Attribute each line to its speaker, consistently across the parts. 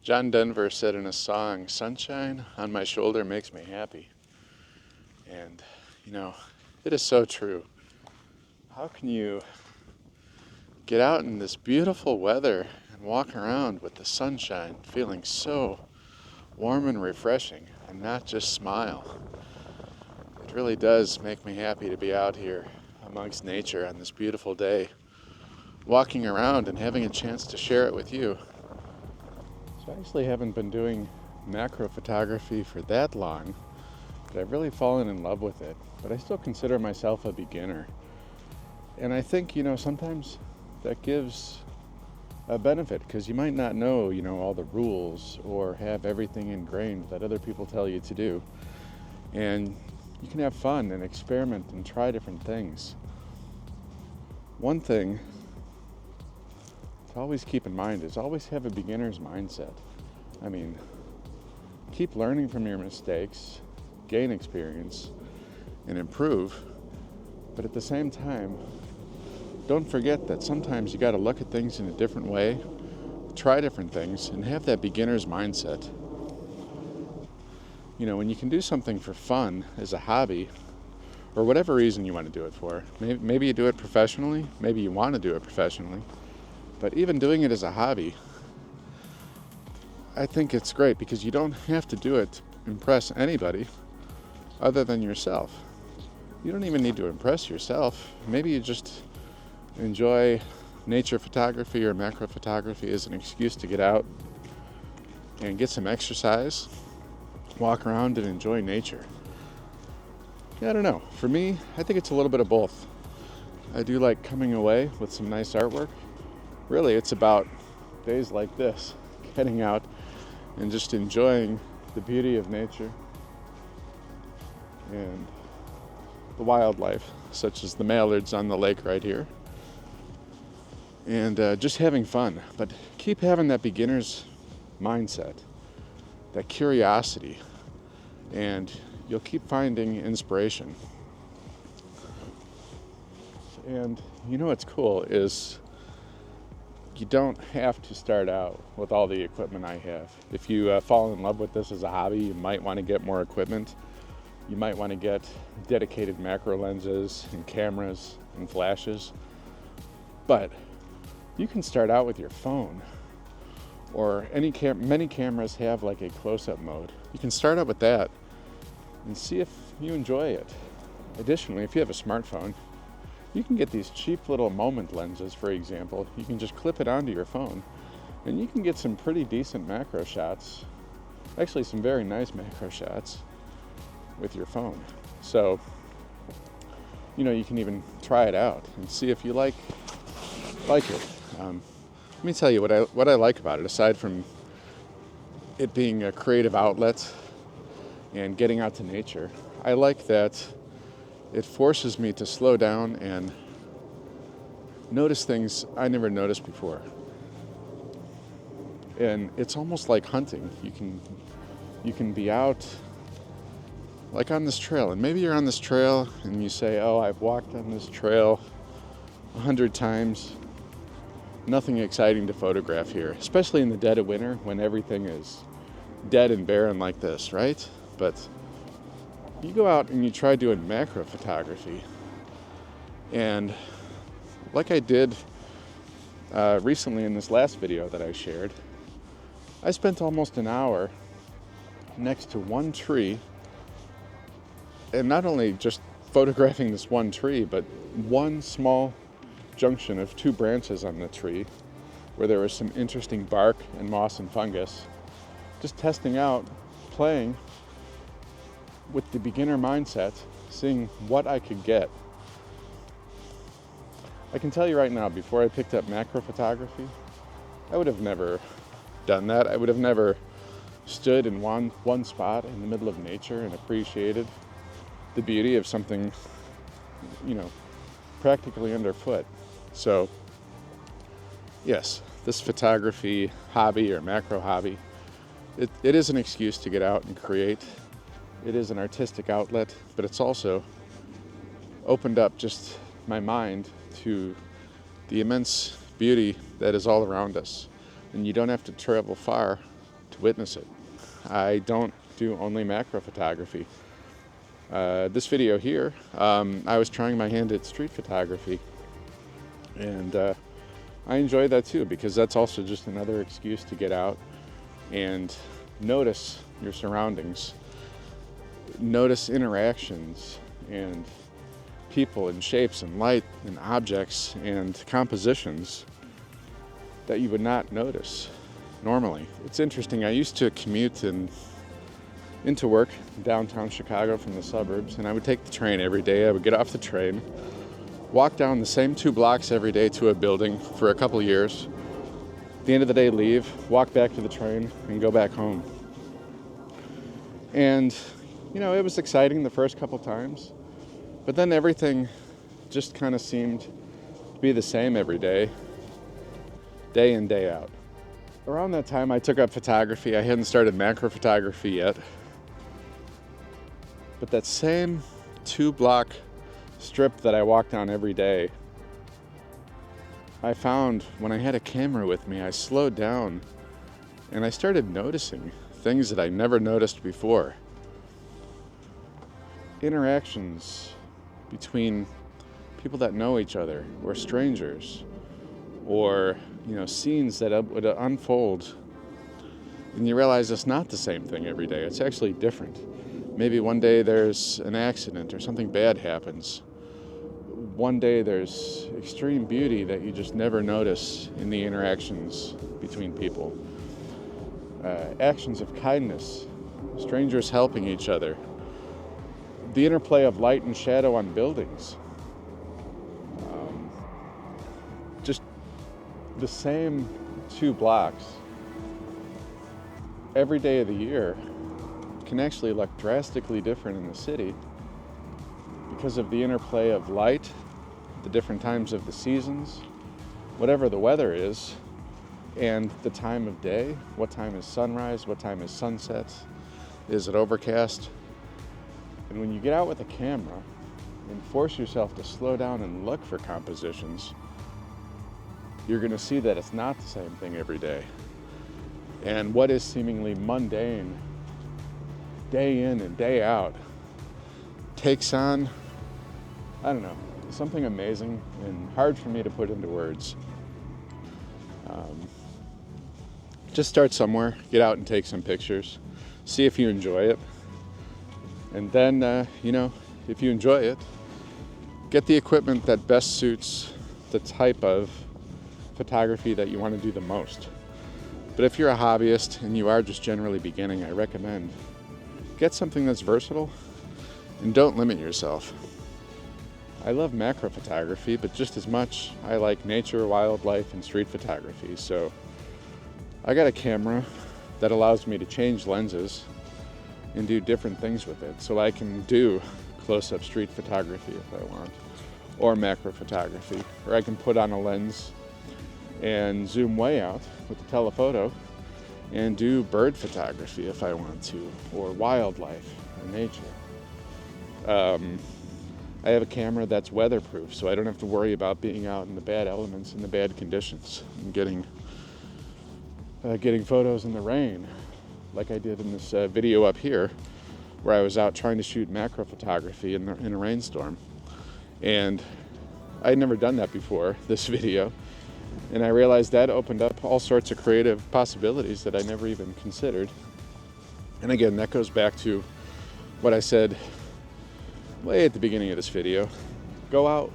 Speaker 1: John Denver said in a song, "Sunshine on my shoulder makes me happy." And, you know, it is so true. How can you get out in this beautiful weather and walk around with the sunshine feeling so warm and refreshing and not just smile? It really does make me happy to be out here amongst nature on this beautiful day, walking around and having a chance to share it with you. So I actually haven't been doing macro photography for that long, but I've really fallen in love with it. But I still consider myself a beginner. And I think, sometimes that gives a benefit because you might not know, all the rules or have everything ingrained that other people tell you to do. And you can have fun and experiment and try different things. One thing to always keep in mind is always have a beginner's mindset. I mean, keep learning from your mistakes, gain experience, and improve. But at the same time, don't forget that sometimes you got to look at things in a different way, try different things, and have that beginner's mindset. When you can do something for fun as a hobby, or whatever reason you want to do it for, maybe you do it professionally, maybe you want to do it professionally, but even doing it as a hobby, I think it's great because you don't have to do it to impress anybody other than yourself. You don't even need to impress yourself. Maybe you just enjoy nature photography or macro photography as an excuse to get out and get some exercise, walk around and enjoy nature. I don't know. For me, I think it's a little bit of both. I do like coming away with some nice artwork. Really, it's about days like this, getting out and just enjoying the beauty of nature and the wildlife, such as the mallards on the lake right here. And just having fun. But keep having that beginner's mindset, that curiosity, and you'll keep finding inspiration. And what's cool is you don't have to start out with all the equipment I have. If you fall in love with this as a hobby, you might want to get more equipment. You might want to get dedicated macro lenses and cameras and flashes. But you can start out with your phone, or many cameras have like a close-up mode. You can start out with that and see if you enjoy it. Additionally, if you have a smartphone, you can get these cheap little moment lenses, for example. You can just clip it onto your phone and you can get some pretty decent macro shots, actually some very nice macro shots with your phone. So, you can even try it out and see if you like it. Let me tell you what I like about it, aside from it being a creative outlet and getting out to nature. I like that it forces me to slow down and notice things I never noticed before. And it's almost like hunting. You can be out like on this trail, and maybe you're on this trail and you say, "Oh, I've walked on this trail 100 times. Nothing exciting to photograph here," especially in the dead of winter when everything is dead and barren like this, right? But you go out and you try doing macro photography, and like I did recently in this last video that I shared, I spent almost an hour next to one tree, and not only just photographing this one tree, but one small junction of two branches on the tree where there was some interesting bark and moss and fungus, just testing out, playing with the beginner mindset, seeing what I could get. I can tell you right now, before I picked up macro photography, I would have never done that. I would have never stood in one spot in the middle of nature and appreciated the beauty of something, practically underfoot. So, yes, this photography hobby or macro hobby, it is an excuse to get out and create. It is an artistic outlet, but it's also opened up just my mind to the immense beauty that is all around us. And you don't have to travel far to witness it. I don't do only macro photography. This video here, I was trying my hand at street photography, and I enjoy that too, because that's also just another excuse to get out and notice your surroundings, notice interactions and people and shapes and light and objects and compositions that you would not notice normally. It's interesting, I used to commute into work downtown Chicago from the suburbs, and I would take the train every day. I would get off the train, walk down the same 2 blocks every day to a building for a couple years. At the end of the day, leave, walk back to the train, and go back home. And, you know, it was exciting the first couple times, but then everything just kind of seemed to be the same every day in, day out. Around that time, I took up photography. I hadn't started macro photography yet. But that same 2-block strip that I walked down every day, I found when I had a camera with me, I slowed down and I started noticing things that I never noticed before. Interactions between people that know each other or strangers, or, you know, scenes that would unfold, and you realize it's not the same thing every day. It's actually different. Maybe one day there's an accident or something bad happens. One day there's extreme beauty that you just never notice in the interactions between people. Actions of kindness, strangers helping each other, the interplay of light and shadow on buildings. Just the same 2 blocks every day of the year can actually look drastically different in the city because of the interplay of light, the different times of the seasons, whatever the weather is, and the time of day. What time is sunrise? What time is sunset? Is it overcast? And when you get out with a camera and force yourself to slow down and look for compositions, you're going to see that it's not the same thing every day. And what is seemingly mundane, day in and day out, takes on, I don't know, something amazing and hard for me to put into words. Just start somewhere, get out and take some pictures, see if you enjoy it. And then, you know, if you enjoy it, get the equipment that best suits the type of photography that you want to do the most. But if you're a hobbyist and you are just generally beginning, I recommend get something that's versatile and don't limit yourself. I love macro photography, but just as much I like nature, wildlife, and street photography. So I got a camera that allows me to change lenses and do different things with it. So I can do close-up street photography if I want, or macro photography, or I can put on a lens and zoom way out with the telephoto and do bird photography if I want to, or wildlife or nature. I have a camera that's weatherproof, so I don't have to worry about being out in the bad elements and the bad conditions and getting photos in the rain, like I did in this video up here, where I was out trying to shoot macro photography in a rainstorm. And I had never done that before, this video. And I realized that opened up all sorts of creative possibilities that I never even considered. And again, that goes back to what I said way at the beginning of this video. Go out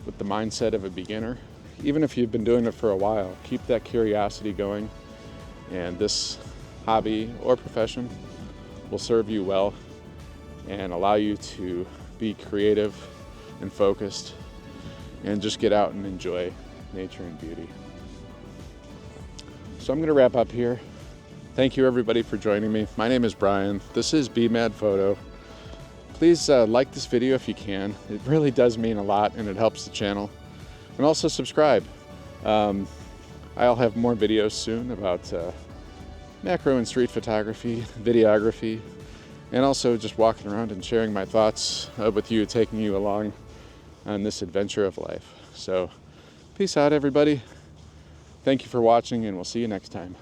Speaker 1: with the mindset of a beginner. Even if you've been doing it for a while, keep that curiosity going. And this hobby or profession will serve you well and allow you to be creative and focused and just get out and enjoy nature and beauty. So I'm going to wrap up here. Thank you everybody for joining me. My name is Brian. This is Be Mad Photo. Please like this video if you can. It really does mean a lot and it helps the channel. And also subscribe. I'll have more videos soon about macro and street photography, videography, and also just walking around and sharing my thoughts with you, taking you along on this adventure of life. So peace out everybody. Thank you for watching and we'll see you next time.